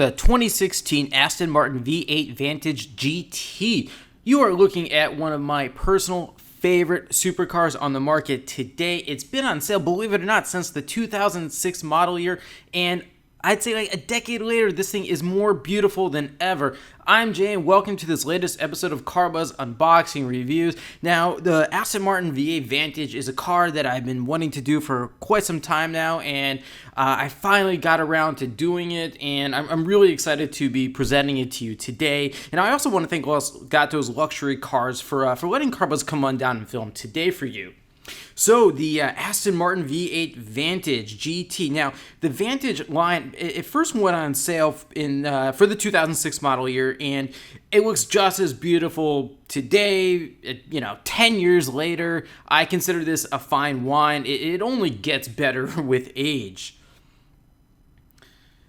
the 2016 Aston Martin V8 Vantage GT. You are looking at one of my personal favorite supercars on the market today. It's been on sale, believe it or not, since the 2006 model year, and I'd say like a decade later, this thing is more beautiful than ever. I'm Jay, and welcome to this latest episode of Car Buzz Unboxing Reviews. Now, the Aston Martin V8 Vantage is a car that I've been wanting to do for quite some time now, and I finally got around to doing it, and I'm really excited to be presenting it to you today. And I also want to thank Gato's Luxury Cars for letting Car Buzz come on down and film today for you. So, the Aston Martin V8 Vantage GT. Now, the Vantage line, it first went on sale for the 2006 model year, and it looks just as beautiful today. 10 years later, I consider this a fine wine. It only gets better with age.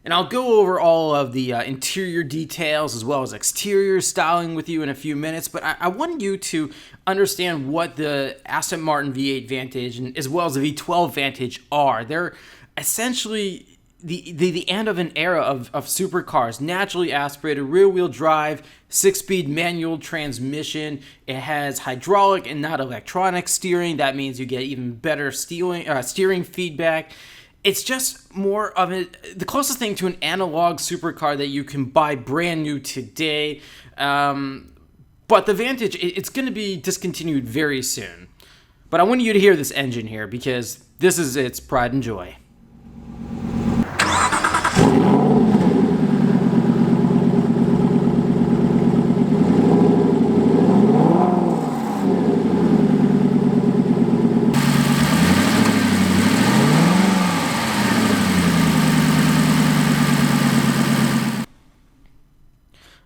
And I'll go over all of the interior details as well as exterior styling with you in a few minutes, but I want you to understand what the Aston Martin V8 Vantage and as well as the V12 Vantage are. They're essentially the end of an era of supercars. Naturally aspirated, rear-wheel drive, 6-speed manual transmission. It has hydraulic and not electronic steering. That means you get even better steering feedback. It's just more of the closest thing to an analog supercar that you can buy brand new today. But the Vantage, it's going to be discontinued very soon. But I want you to hear this engine here because this is its pride and joy.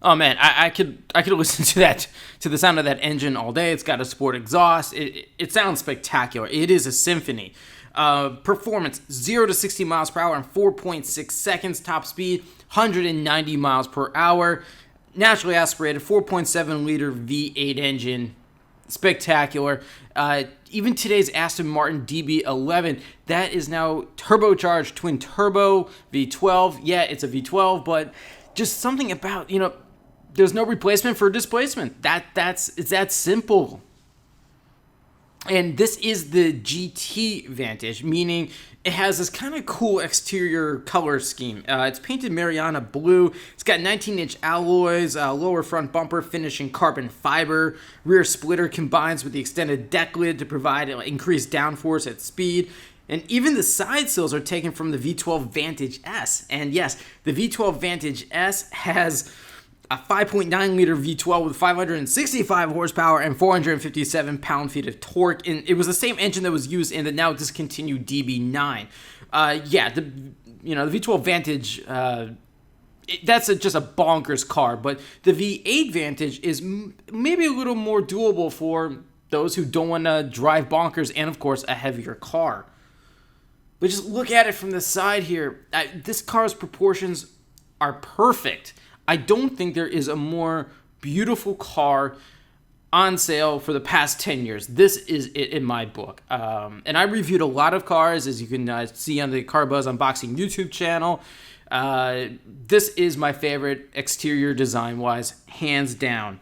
Oh man, I could listen to the sound of that engine all day. It's got a sport exhaust. It sounds spectacular. It is a symphony. Performance 0 to 60 miles per hour in 4.6 seconds. Top speed 190 miles per hour. Naturally aspirated 4.7 liter V8 engine. Spectacular. Even today's Aston Martin DB11, that is now turbocharged twin turbo V12. Yeah, it's a V12, but just something about, there's no replacement for displacement. It's that simple. And this is the GT Vantage, meaning it has this kind of cool exterior color scheme. It's painted Mariana blue. It's got 19-inch alloys, lower front bumper finished in carbon fiber. Rear splitter combines with the extended deck lid to provide increased downforce at speed. And even the side sills are taken from the V12 Vantage S. And yes, the V12 Vantage S has a 5.9-liter V12 with 565 horsepower and 457 pound-feet of torque. And it was the same engine that was used in the now discontinued DB9. The V12 Vantage, that's just a bonkers car. But the V8 Vantage is maybe a little more doable for those who don't want to drive bonkers and, of course, a heavier car. But just look at it from the side here. This car's proportions are perfect. I don't think there is a more beautiful car on sale for the past 10 years. This is it in my book. And I reviewed a lot of cars, as you can see on the Car Buzz Unboxing YouTube channel. This is my favorite exterior design-wise, hands down.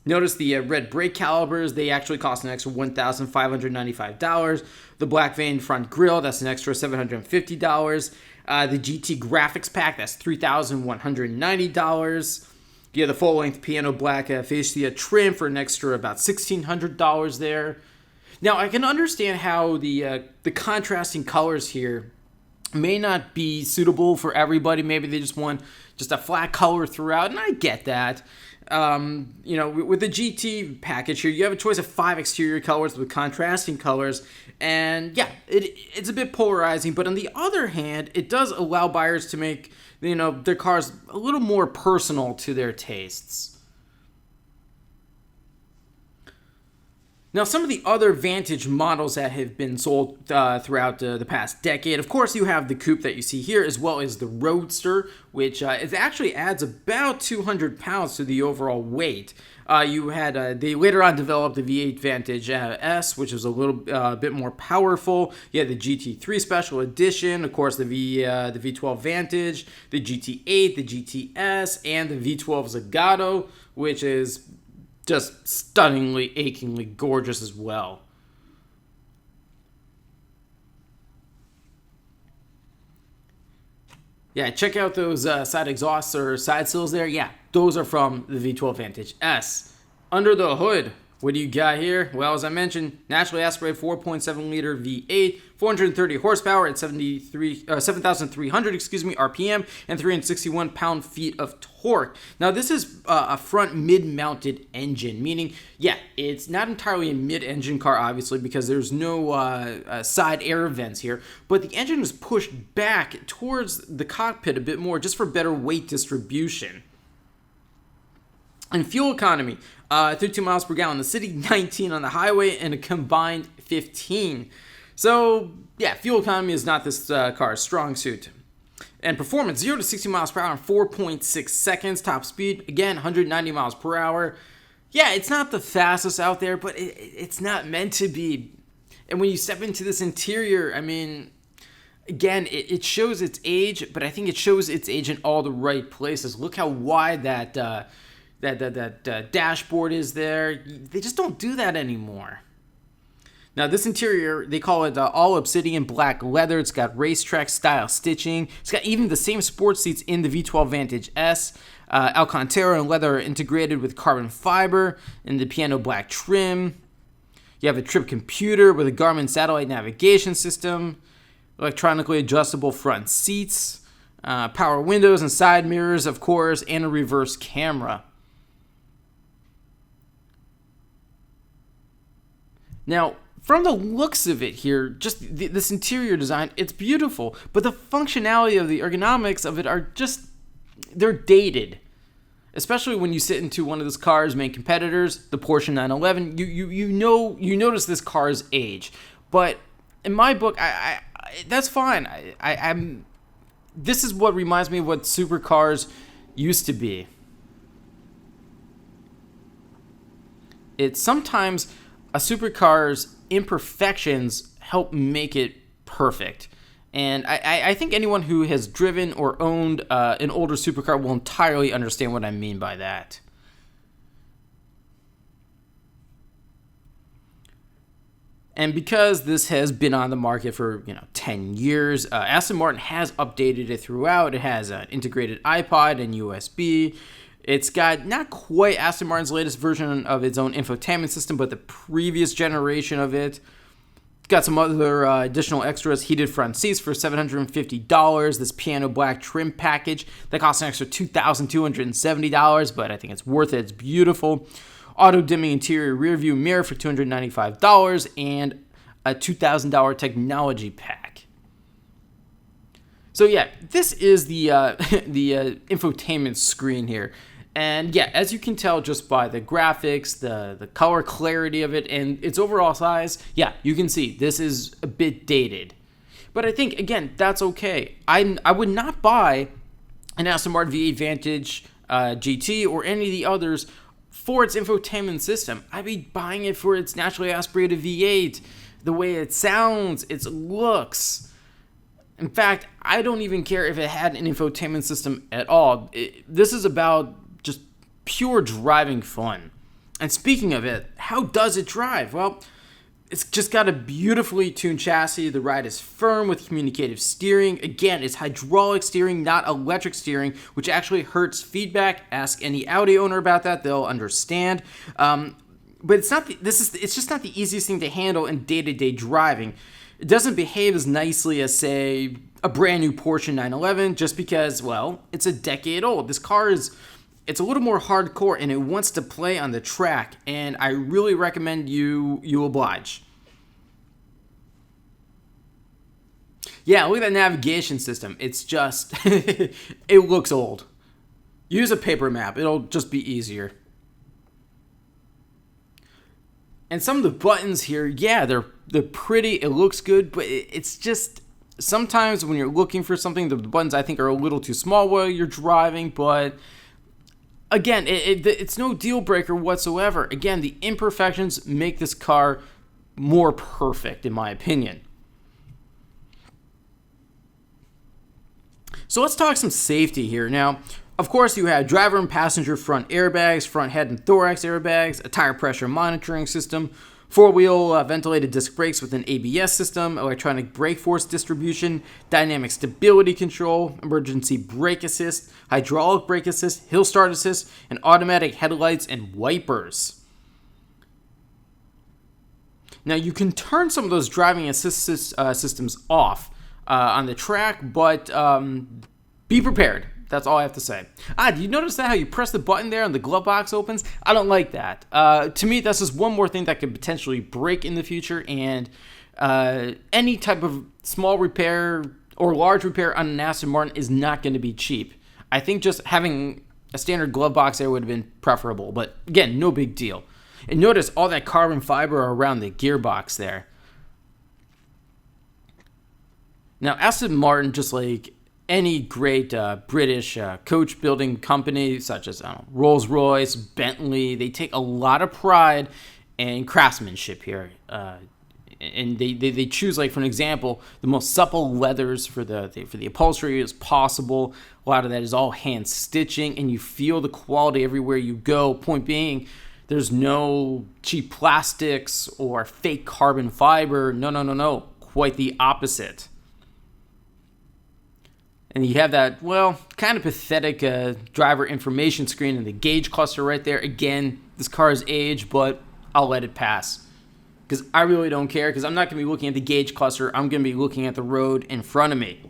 Notice the red brake calipers. They actually cost an extra $1,595. The black vein front grille, that's an extra $750. The GT graphics pack, that's $3,190. You have the full-length piano black fascia trim for an extra about $1,600 there. Now, I can understand how the contrasting colors here may not be suitable for everybody. Maybe they just want just a flat color throughout, and I get that. With the GT package here, you have a choice of 5 exterior colors with contrasting colors, and yeah, it's a bit polarizing, but on the other hand, it does allow buyers to make, their cars a little more personal to their tastes. Now, some of the other Vantage models that have been sold throughout the past decade, of course, you have the coupe that you see here, as well as the roadster, which it actually adds about 200 pounds to the overall weight. You had they later on developed the V8 Vantage S, which is a little bit more powerful. You had the GT3 Special Edition, of course, the V12 Vantage, the GT8, the GTS, and the V12 Zagato, which is just stunningly, achingly gorgeous as well. Yeah, check out those side exhausts or side sills there. Yeah, those are from the V12 Vantage S. Under the hood, what do you got here? Well, as I mentioned, naturally aspirated 4.7 liter V8, 430 horsepower at 7,300 RPM, and 361 pound-feet of torque. Now, this is a front mid-mounted engine, meaning, yeah, it's not entirely a mid-engine car, obviously, because there's no side air vents here, but the engine is pushed back towards the cockpit a bit more just for better weight distribution. And fuel economy, 32 miles per gallon in the city, 19 on the highway, and a combined 15. So, yeah, fuel economy is not this car's strong suit. And performance, 0 to 60 miles per hour in 4.6 seconds. Top speed, again, 190 miles per hour. Yeah, it's not the fastest out there, but it's not meant to be. And when you step into this interior, I mean, again, it shows its age, but I think it shows its age in all the right places. Look how wide that dashboard is there. They just don't do that anymore. Now, this interior, they call it all obsidian black leather. It's got racetrack style stitching. It's got even the same sports seats in the V12 Vantage S. Alcantara and leather are integrated with carbon fiber in the piano black trim. You have a trip computer with a Garmin satellite navigation system, electronically adjustable front seats, power windows and side mirrors, of course, and a reverse camera. Now, from the looks of it here, just this interior design, it's beautiful, but the functionality of the ergonomics of it are just, they're dated. Especially when you sit into one of this car's main competitors, the Porsche 911, you notice this car's age. But in my book, I that's fine. I'm this is what reminds me of what supercars used to be. It's sometimes a supercar's imperfections help make it perfect. And I think anyone who has driven or owned an older supercar will entirely understand what I mean by that. And because this has been on the market for 10 years, Aston Martin has updated it throughout. It has an integrated iPod and USB. It's got not quite Aston Martin's latest version of its own infotainment system, but the previous generation of it. It's got some other additional extras, heated front seats for $750, this piano black trim package that costs an extra $2,270, but I think it's worth it. It's beautiful. Auto-dimming interior rear view mirror for $295, and a $2,000 technology pack. So yeah, this is the infotainment screen here. And yeah, as you can tell just by the graphics, the color clarity of it, and its overall size, yeah, you can see this is a bit dated. But I think, again, that's okay. I would not buy an Aston Martin V8 Vantage GT or any of the others for its infotainment system. I'd be buying it for its naturally aspirated V8, the way it sounds, its looks. In fact, I don't even care if it had an infotainment system at all. This is about just pure driving fun. And speaking of it, how does it drive? Well, it's just got a beautifully tuned chassis. The ride is firm with communicative steering. Again, it's hydraulic steering, not electric steering, which actually hurts feedback. Ask any Audi owner about that; they'll understand. But it's just not the easiest thing to handle in day-to-day driving. It doesn't behave as nicely as, say, a brand new Porsche 911, just because, well, it's a decade old. This car it's a little more hardcore, and it wants to play on the track, and I really recommend you oblige. Yeah, look at that navigation system. It's just, it looks old. Use a paper map. It'll just be easier. And some of the buttons here, yeah, they're pretty. It looks good, but it's just sometimes when you're looking for something, the buttons I think are a little too small while you're driving. But again, it's no deal breaker whatsoever. Again, the imperfections make this car more perfect, in my opinion. So let's talk some safety here. Now, of course, you have driver and passenger front airbags, front head and thorax airbags, a tire pressure monitoring system, four-wheel ventilated disc brakes with an ABS system, electronic brake force distribution, dynamic stability control, emergency brake assist, hydraulic brake assist, hill start assist, and automatic headlights and wipers. Now, you can turn some of those driving assist systems off on the track, but be prepared. That's all I have to say. Do you notice that how you press the button there and the glove box opens? I don't like that. To me, that's just one more thing that could potentially break in the future, and any type of small repair or large repair on an Aston Martin is not going to be cheap. I think just having a standard glove box there would have been preferable, but again, no big deal. And notice all that carbon fiber around the gearbox there. Now, Aston Martin, just like any great British coach building company, such as Rolls-Royce, Bentley, they take a lot of pride in craftsmanship here. And they choose, like, for an example, the most supple leathers for the upholstery as possible. A lot of that is all hand stitching, and you feel the quality everywhere you go. Point being, there's no cheap plastics or fake carbon fiber. No. Quite the opposite. And you have that, well, kind of pathetic driver information screen and the gauge cluster right there. Again, this car is aged, but I'll let it pass. Because I really don't care, because I'm not going to be looking at the gauge cluster. I'm going to be looking at the road in front of me.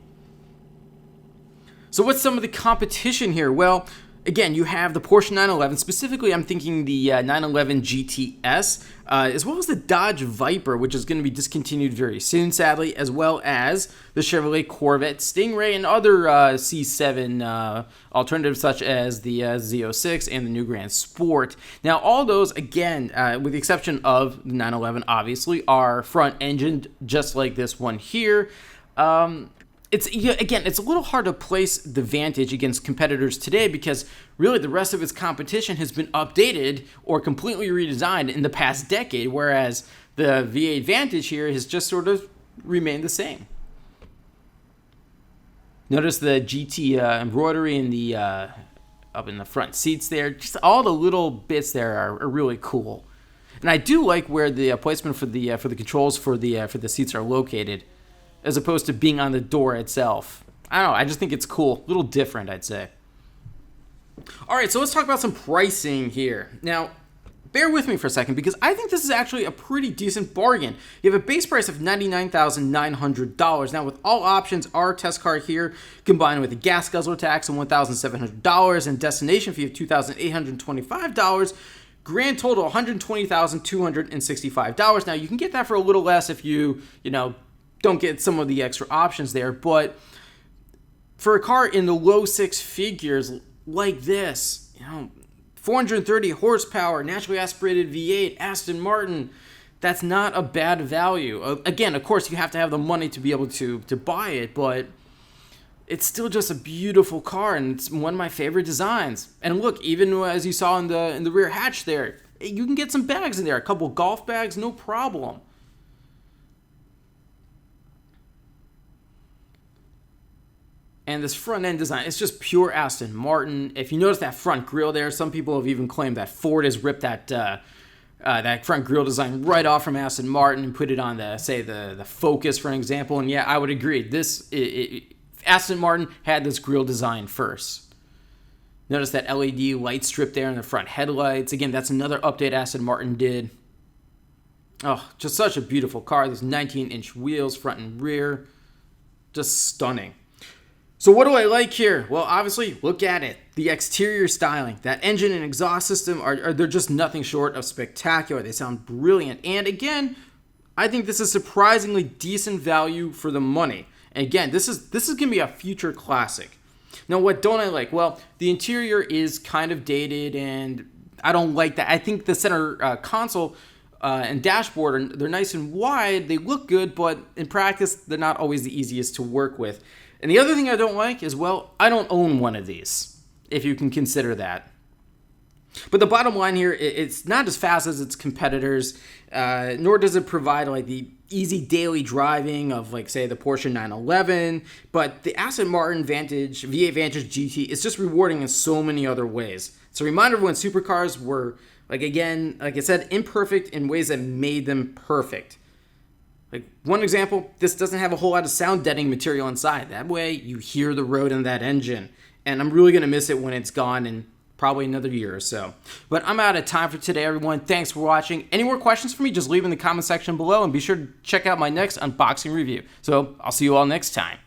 So what's some of the competition here? Well, again, you have the Porsche 911. Specifically, I'm thinking the 911 GTS, as well as the Dodge Viper, which is going to be discontinued very soon, sadly, as well as the Chevrolet Corvette Stingray and other C7 alternatives, such as the Z06 and the new Grand Sport. Now, all those, again, with the exception of the 911, obviously, are front-engined, just like this one here. It's a little hard to place the Vantage against competitors today because really the rest of its competition has been updated or completely redesigned in the past decade, whereas the V8 Vantage here has just sort of remained the same. Notice the GT embroidery in the up in the front seats there. Just all the little bits there are really cool, and I do like where the placement for the controls for the seats are located, as opposed to being on the door itself. I don't know, I just think it's cool. A little different, I'd say. All right, so let's talk about some pricing here. Now, bear with me for a second, because I think this is actually a pretty decent bargain. You have a base price of $99,900. Now, with all options, our test car here, combined with a gas guzzler tax of $1,700 and destination fee of $2,825, grand total $120,265. Now, you can get that for a little less if you don't get some of the extra options there, but for a car in the low six figures like this, 430 horsepower, naturally aspirated V8, Aston Martin, that's not a bad value. Again, of course, you have to have the money to be able to buy it, but it's still just a beautiful car, and it's one of my favorite designs. And look, even as you saw in the rear hatch there, you can get some bags in there, a couple golf bags, no problem. And this front end design, it's just pure Aston Martin. If you notice that front grille there, some people have even claimed that Ford has ripped that front grille design right off from Aston Martin and put it on the Focus, for an example. And yeah, I would agree. Aston Martin had this grille design first. Notice that LED light strip there in the front headlights. Again, that's another update Aston Martin did. Oh, just such a beautiful car. These 19-inch wheels, front and rear. Just stunning. So what do I like here? Well, obviously, look at it. The exterior styling, that engine and exhaust system, they're just nothing short of spectacular. They sound brilliant. And again, I think this is surprisingly decent value for the money. And again, this is going to be a future classic. Now, what don't I like? Well, the interior is kind of dated, and I don't like that. I think the center console and dashboard, they're nice and wide. They look good, but in practice, they're not always the easiest to work with. And the other thing I don't like is, well, I don't own one of these, if you can consider that. But the bottom line here, it's not as fast as its competitors, nor does it provide like the easy daily driving of, like, say, the Porsche 911. But the Aston Martin Vantage, V8 Vantage GT, is just rewarding in so many other ways. It's a reminder of when supercars were, like I said, imperfect in ways that made them perfect. Like, one example, this doesn't have a whole lot of sound deadening material inside. That way, you hear the road in that engine. And I'm really going to miss it when it's gone in probably another year or so. But I'm out of time for today, everyone. Thanks for watching. Any more questions for me, just leave in the comment section below, and be sure to check out my next unboxing review. So I'll see you all next time.